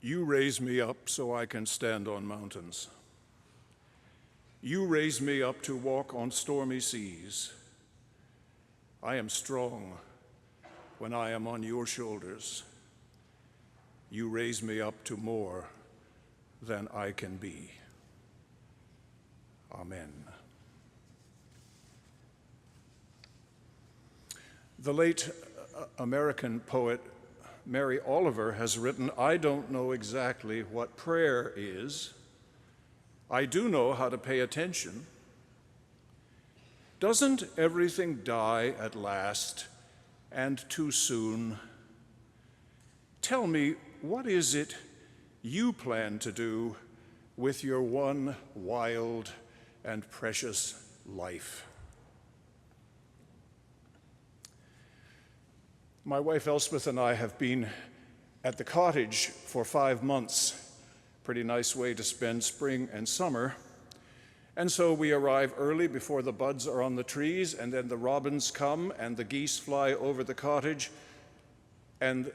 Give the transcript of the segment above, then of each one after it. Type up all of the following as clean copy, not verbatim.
You raise me up so I can stand on mountains. You raise me up to walk on stormy seas. I am strong when I am on your shoulders. You raise me up to more than I can be. Amen. The late American poet Mary Oliver has written, "I don't know exactly what prayer is. I do know how to pay attention. Doesn't everything die at last and too soon? Tell me, what is it you plan to do with your one wild and precious life?" My wife Elspeth and I have been at the cottage for 5 months. Pretty nice way to spend spring and summer. And so we arrive early before the buds are on the trees, and then the robins come and the geese fly over the cottage, and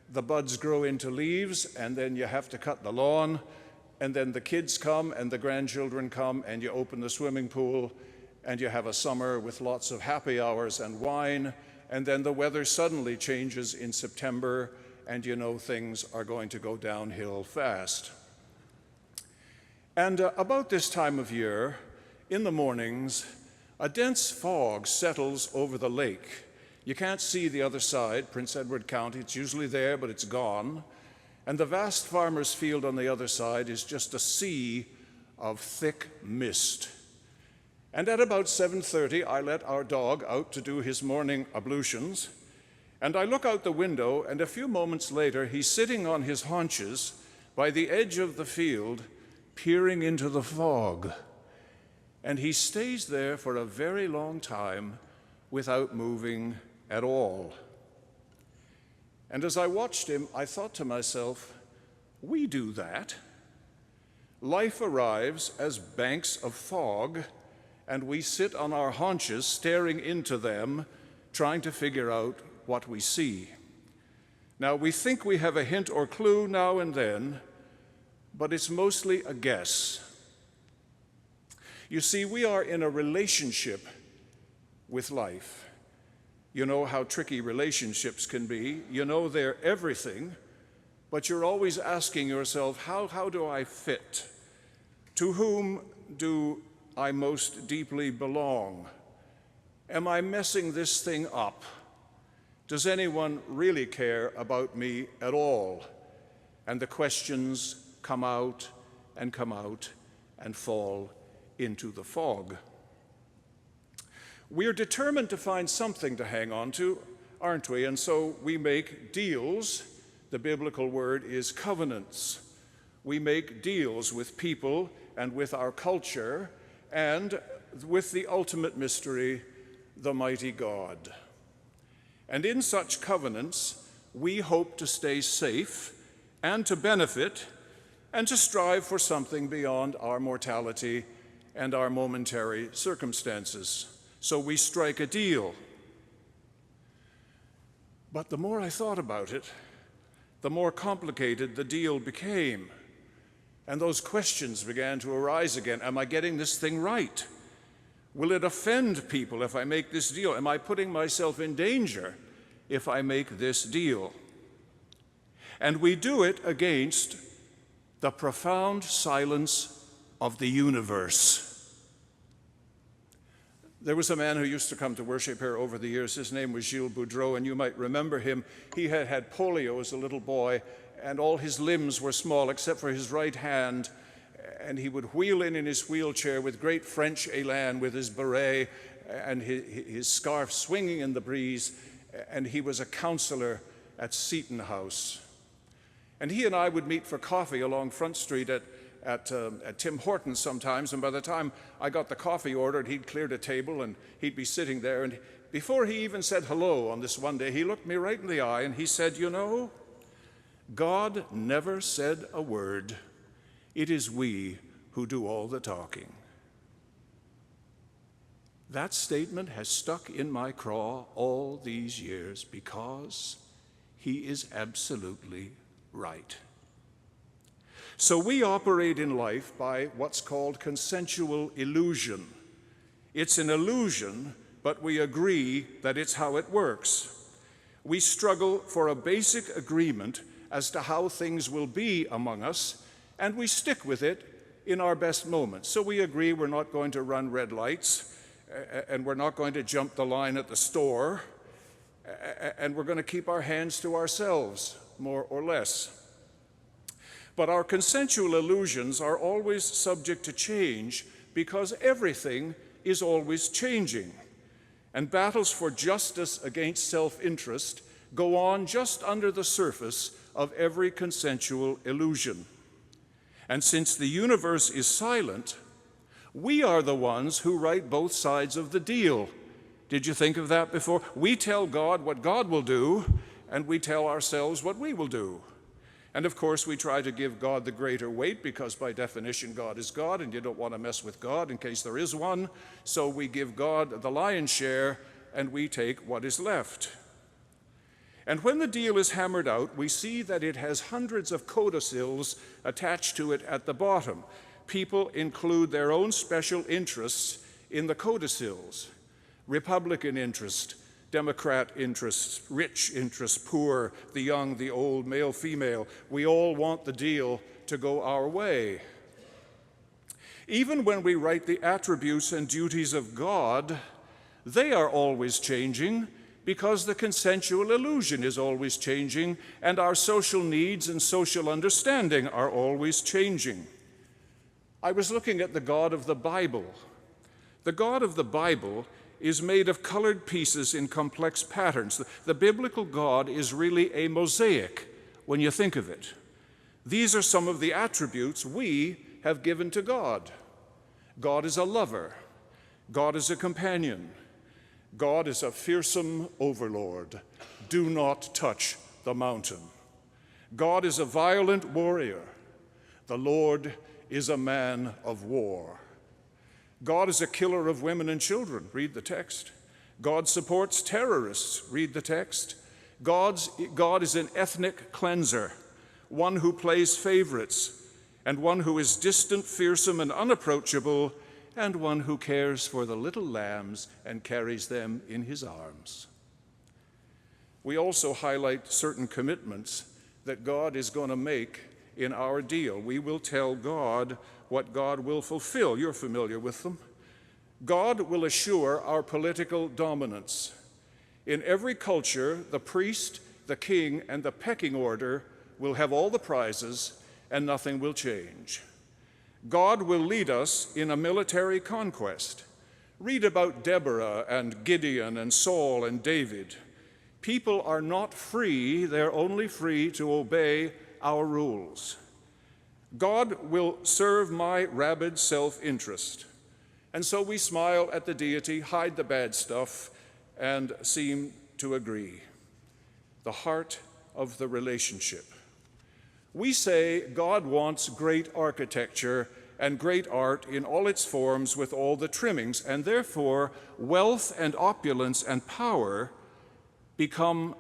the buds grow into leaves, and then you have to cut the lawn, and then the kids come and the grandchildren come, and you open the swimming pool, and you have a summer with lots of happy hours and wine. And then the weather suddenly changes in September, and you know things are going to go downhill fast. And about this time of year, in the mornings, a dense fog settles over the lake. You can't see the other side, Prince Edward County. It's usually there, but it's gone. And the vast farmer's field on the other side is just a sea of thick mist. And at about 7:30, I let our dog out to do his morning ablutions, and I look out the window, and a few moments later, he's sitting on his haunches by the edge of the field, peering into the fog. And he stays there for a very long time without moving at all. And as I watched him, I thought to myself, we do that. Life arrives as banks of fog, and we sit on our haunches staring into them, trying to figure out what we see. Now, we think we have a hint or clue now and then, but it's mostly a guess. You see, we are in a relationship with life. You know how tricky relationships can be. You know they're everything, but you're always asking yourself, how do I fit? To whom do I most deeply belong? Am I messing this thing up? Does anyone really care about me at all? And the questions come out and fall into the fog. We're determined to find something to hang on to, aren't we? And so we make deals. The biblical word is covenants. We make deals with people and with our culture and with the ultimate mystery, the mighty God. And in such covenants, we hope to stay safe and to benefit and to strive for something beyond our mortality and our momentary circumstances. So we strike a deal. But the more I thought about it, the more complicated the deal became. And those questions began to arise again. Am I getting this thing right? Will it offend people if I make this deal? Am I putting myself in danger if I make this deal? And we do it against the profound silence of the universe. There was a man who used to come to worship here over the years. His name was Gilles Boudreau, and you might remember him. He had had polio as a little boy, and all his limbs were small except for his right hand, and he would wheel in his wheelchair with great French élan, with his beret and his scarf swinging in the breeze, and he was a counselor at Seton House. And he and I would meet for coffee along Front Street at Tim Hortons sometimes, and by the time I got the coffee ordered, he'd cleared a table and he'd be sitting there, and before he even said hello on this one day, he looked me right in the eye and he said, "You know, God never said a word. It is we who do all the talking." That statement has stuck in my craw all these years because he is absolutely right. So we operate in life by what's called consensual illusion. It's an illusion, but we agree that it's how it works. We struggle for a basic agreement as to how things will be among us, and we stick with it in our best moments. So we agree we're not going to run red lights, and we're not going to jump the line at the store, and we're going to keep our hands to ourselves, more or less. But our consensual illusions are always subject to change because everything is always changing. And battles for justice against self-interest go on just under the surface of every consensual illusion. And since the universe is silent, we are the ones who write both sides of the deal. Did you think of that before? We tell God what God will do, and we tell ourselves what we will do. And of course, we try to give God the greater weight because by definition, God is God, and you don't want to mess with God in case there is one. So we give God the lion's share, and we take what is left. And when the deal is hammered out, we see that it has hundreds of codicils attached to it at the bottom. People include their own special interests in the codicils. Republican interest, Democrat interests, rich interests, poor, the young, the old, male, female. We all want the deal to go our way. Even when we write the attributes and duties of God, they are always changing because the consensual illusion is always changing, and our social needs and social understanding are always changing. I was looking at the God of the Bible. The God of the Bible is made of colored pieces in complex patterns. The biblical God is really a mosaic when you think of it. These are some of the attributes we have given to God. God is a lover. God is a companion. God is a fearsome overlord. Do not touch the mountain. God is a violent warrior. The Lord is a man of war. God is a killer of women and children. Read the text. God supports terrorists. Read the text. God is an ethnic cleanser, one who plays favorites, and one who is distant, fearsome, and unapproachable, and one who cares for the little lambs and carries them in his arms. We also highlight certain commitments that God is going to make in our deal. We will tell God what God will fulfill. You're familiar with them. God will assure our political dominance. In every culture, the priest, the king, and the pecking order will have all the prizes, and nothing will change. God will lead us in a military conquest. Read about Deborah and Gideon and Saul and David. People are not free, they're only free to obey our rules. God will serve my rabid self-interest. And so we smile at the deity, hide the bad stuff, and seem to agree. The heart of the relationship. We say God wants great architecture and great art in all its forms with all the trimmings, and therefore wealth and opulence and power become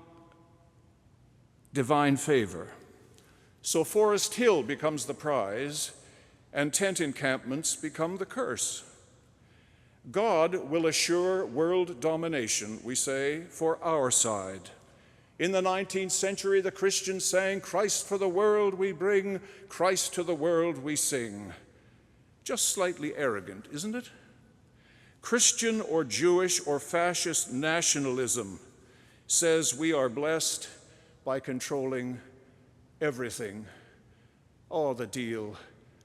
divine favor. So Forest Hill becomes the prize, and tent encampments become the curse. God will assure world domination, we say, for our side. In the 19th century, the Christians sang, "Christ for the world we bring, Christ to the world we sing." Just slightly arrogant, isn't it? Christian or Jewish or fascist nationalism says we are blessed by controlling everything. Oh, the deal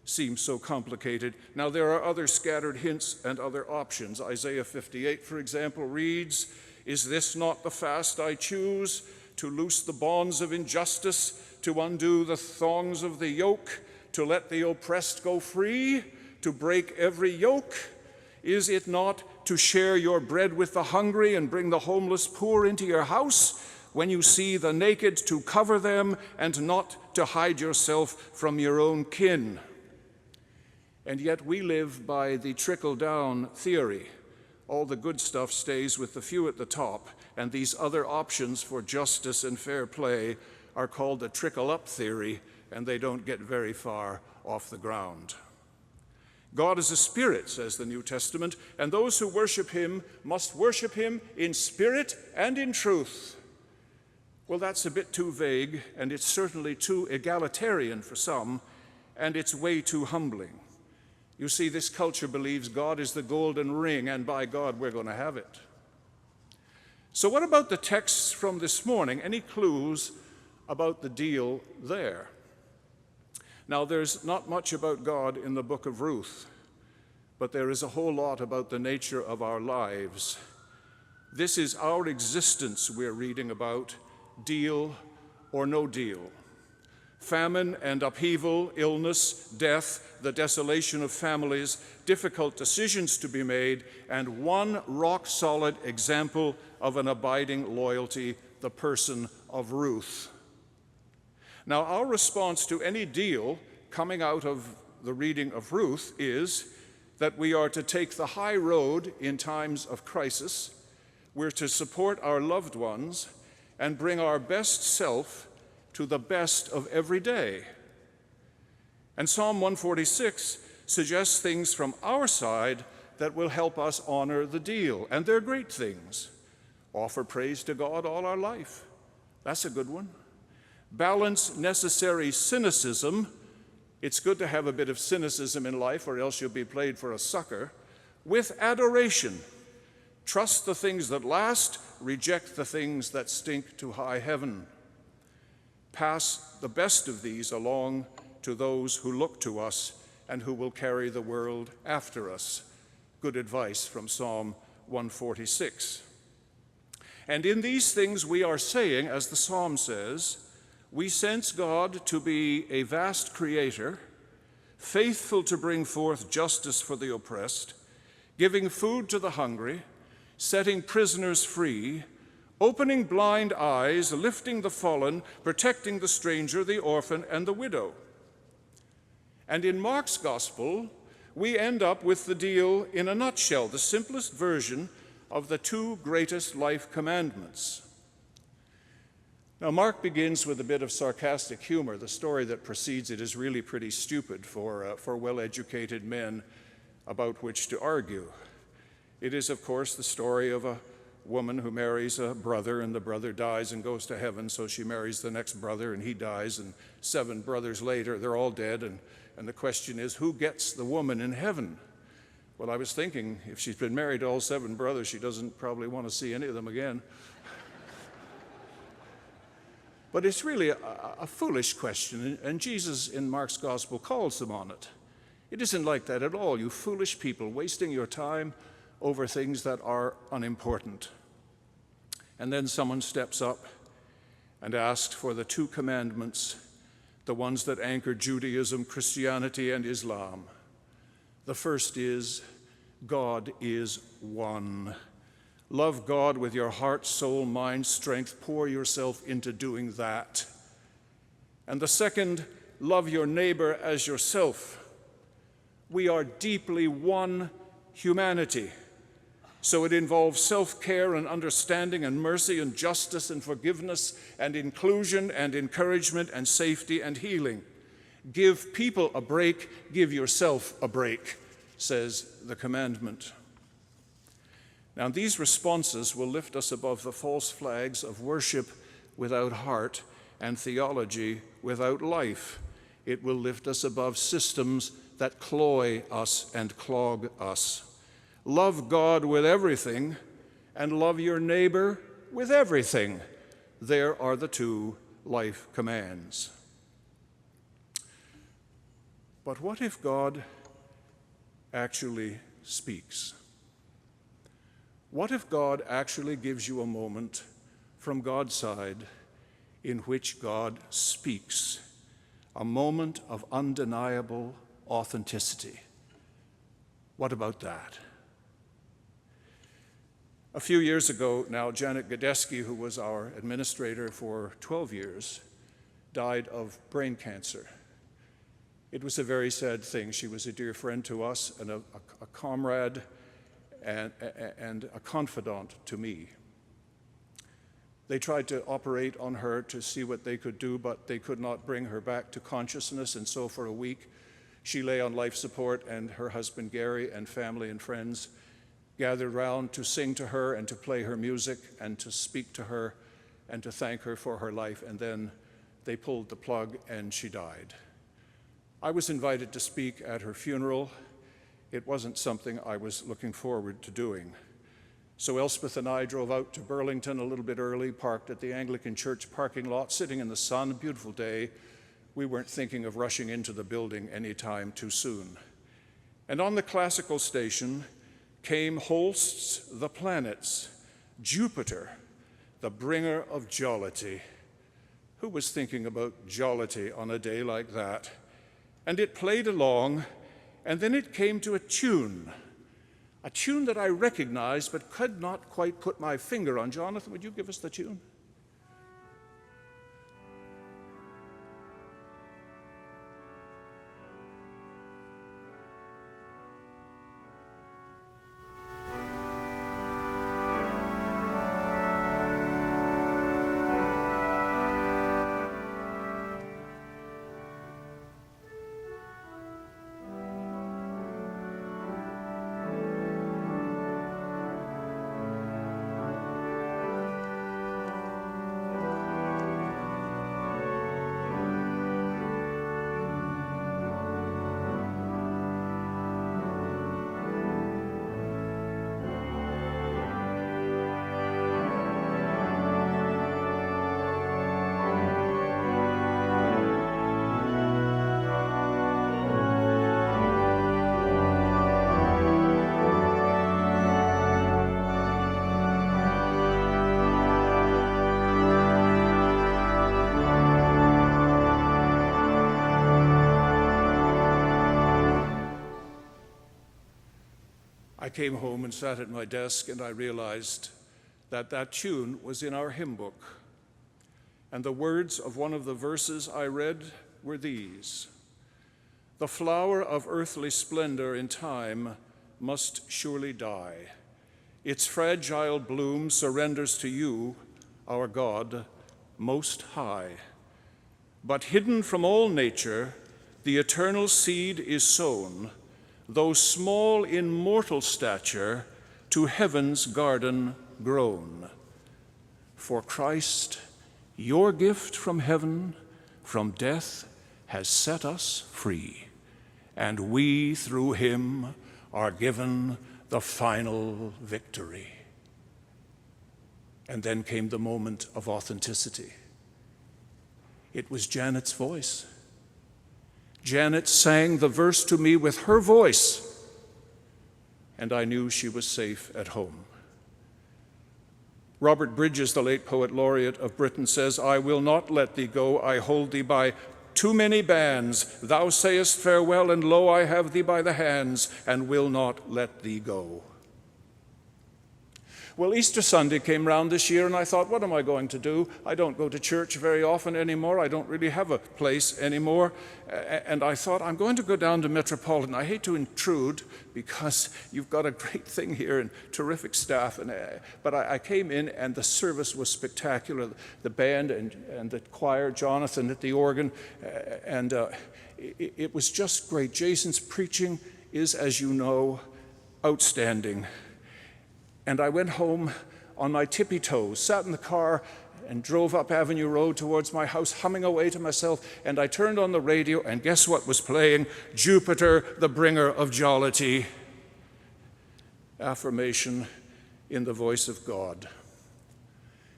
seems so complicated. Now, there are other scattered hints and other options. Isaiah 58, for example, reads, "Is this not the fast I choose, to loose the bonds of injustice, to undo the thongs of the yoke, to let the oppressed go free, to break every yoke? Is it not to share your bread with the hungry and bring the homeless poor into your house? When you see the naked, to cover them, and not to hide yourself from your own kin." And yet we live by the trickle-down theory. All the good stuff stays with the few at the top, and these other options for justice and fair play are called the trickle-up theory, and they don't get very far off the ground. God is a spirit, says the New Testament, and those who worship him must worship him in spirit and in truth. Well, that's a bit too vague, and it's certainly too egalitarian for some, and it's way too humbling. You see, this culture believes God is the golden ring, and by God, we're going to have it. So what about the texts from this morning? Any clues about the deal there? Now, there's not much about God in the book of Ruth, but there is a whole lot about the nature of our lives. This is our existence we're reading about, deal or no deal. Famine and upheaval, illness, death, the desolation of families, difficult decisions to be made, and one rock-solid example of an abiding loyalty, the person of Ruth. Now, our response to any deal coming out of the reading of Ruth is that we are to take the high road in times of crisis. We're to support our loved ones and bring our best self to the best of every day. And Psalm 146 suggests things from our side that will help us honor the deal, and they're great things. Offer praise to God all our life. That's a good one. Balance necessary cynicism. It's good to have a bit of cynicism in life, or else you'll be played for a sucker. With adoration. Trust the things that last, reject the things that stink to high heaven. Pass the best of these along to those who look to us and who will carry the world after us. Good advice from Psalm 146. And in these things we are saying, as the psalm says, we sense God to be a vast creator, faithful to bring forth justice for the oppressed, giving food to the hungry, setting prisoners free, opening blind eyes, lifting the fallen, protecting the stranger, the orphan, and the widow. And in Mark's gospel, we end up with the deal in a nutshell, the simplest version of the two greatest life commandments. Now, Mark begins with a bit of sarcastic humor. The story that precedes it is really pretty stupid for well-educated men about which to argue. It is, of course, the story of a woman who marries a brother, and the brother dies and goes to heaven, so she marries the next brother, and he dies, and 7 brothers later, they're all dead, and the question is, who gets the woman in heaven? Well, I was thinking, if she's been married to all 7 brothers, she doesn't probably want to see any of them again. But it's really a foolish question, and Jesus in Mark's gospel calls them on it. It isn't like that at all, you foolish people, wasting your time over things that are unimportant. And then someone steps up and asks for the 2 commandments, the ones that anchor Judaism, Christianity, and Islam. The first is, God is one. Love God with your heart, soul, mind, strength. Pour yourself into doing that. And the second, love your neighbor as yourself. We are deeply one humanity. So it involves self-care and understanding and mercy and justice and forgiveness and inclusion and encouragement and safety and healing. Give people a break, give yourself a break, says the commandment. Now, these responses will lift us above the false flags of worship without heart and theology without life. It will lift us above systems that cloy us and clog us. Love God with everything and love your neighbor with everything. There are the 2 life commands. But what if God actually speaks? What if God actually gives you a moment from God's side in which God speaks? A moment of undeniable authenticity. What about that? A few years ago now, Janet Godesky, who was our administrator for 12 years, died of brain cancer. It was a very sad thing. She was a dear friend to us and a comrade and a confidant to me. They tried to operate on her to see what they could do, but they could not bring her back to consciousness. And so for a week, she lay on life support, and her husband Gary and family and friends gathered round to sing to her and to play her music and to speak to her and to thank her for her life. And then they pulled the plug and she died. I was invited to speak at her funeral. It wasn't something I was looking forward to doing. So Elspeth and I drove out to Burlington a little bit early, parked at the Anglican Church parking lot, sitting in the sun, a beautiful day. We weren't thinking of rushing into the building any time too soon. And on the classical station came Holst's The Planets, Jupiter, the bringer of jollity. Who was thinking about jollity on a day like that? And it played along, and then it came to a tune that I recognized but could not quite put my finger on. Jonathan, would you give us the tune? I came home and sat at my desk, and I realized that that tune was in our hymn book. And the words of one of the verses I read were these: "The flower of earthly splendor in time must surely die. Its fragile bloom surrenders to you, our God, most high. But hidden from all nature, the eternal seed is sown, though small in mortal stature, to heaven's garden grown. For Christ, your gift from heaven, from death, has set us free, and we through him are given the final victory." And then came the moment of authenticity. It was Janet's voice. Janet sang the verse to me with her voice, and I knew she was safe at home. Robert Bridges, the late poet laureate of Britain, says, "I will not let thee go, I hold thee by too many bands. Thou sayest farewell, and lo, I have thee by the hands, and will not let thee go." Well, Easter Sunday came round this year, and I thought, what am I going to do? I don't go to church very often anymore. I don't really have a place anymore. And I thought, I'm going to go down to Metropolitan. I hate to intrude because you've got a great thing here and terrific staff. But I came in, and the service was spectacular. The band and the choir, Jonathan at the organ, and it was just great. Jason's preaching is, as you know, outstanding. And I went home on my tippy toes, sat in the car, and drove up Avenue Road towards my house, humming away to myself. And I turned on the radio, and guess what was playing? Jupiter, the bringer of jollity. Affirmation in the voice of God.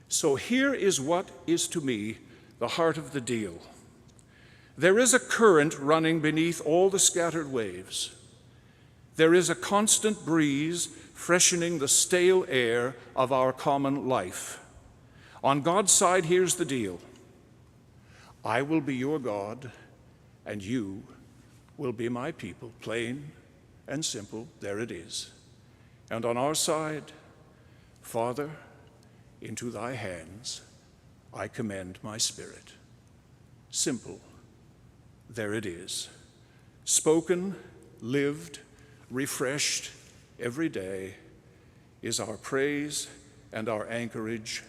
So here is what is to me the heart of the deal. There is a current running beneath all the scattered waves. There is a constant breeze freshening the stale air of our common life. On God's side, here's the deal. I will be your God, and you will be my people. Plain and simple, there it is. And on our side, Father, into thy hands I commend my spirit. Simple, there it is. Spoken, lived, refreshed every day is our praise and our anchorage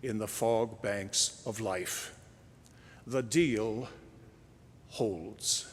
in the fog banks of life. The deal holds.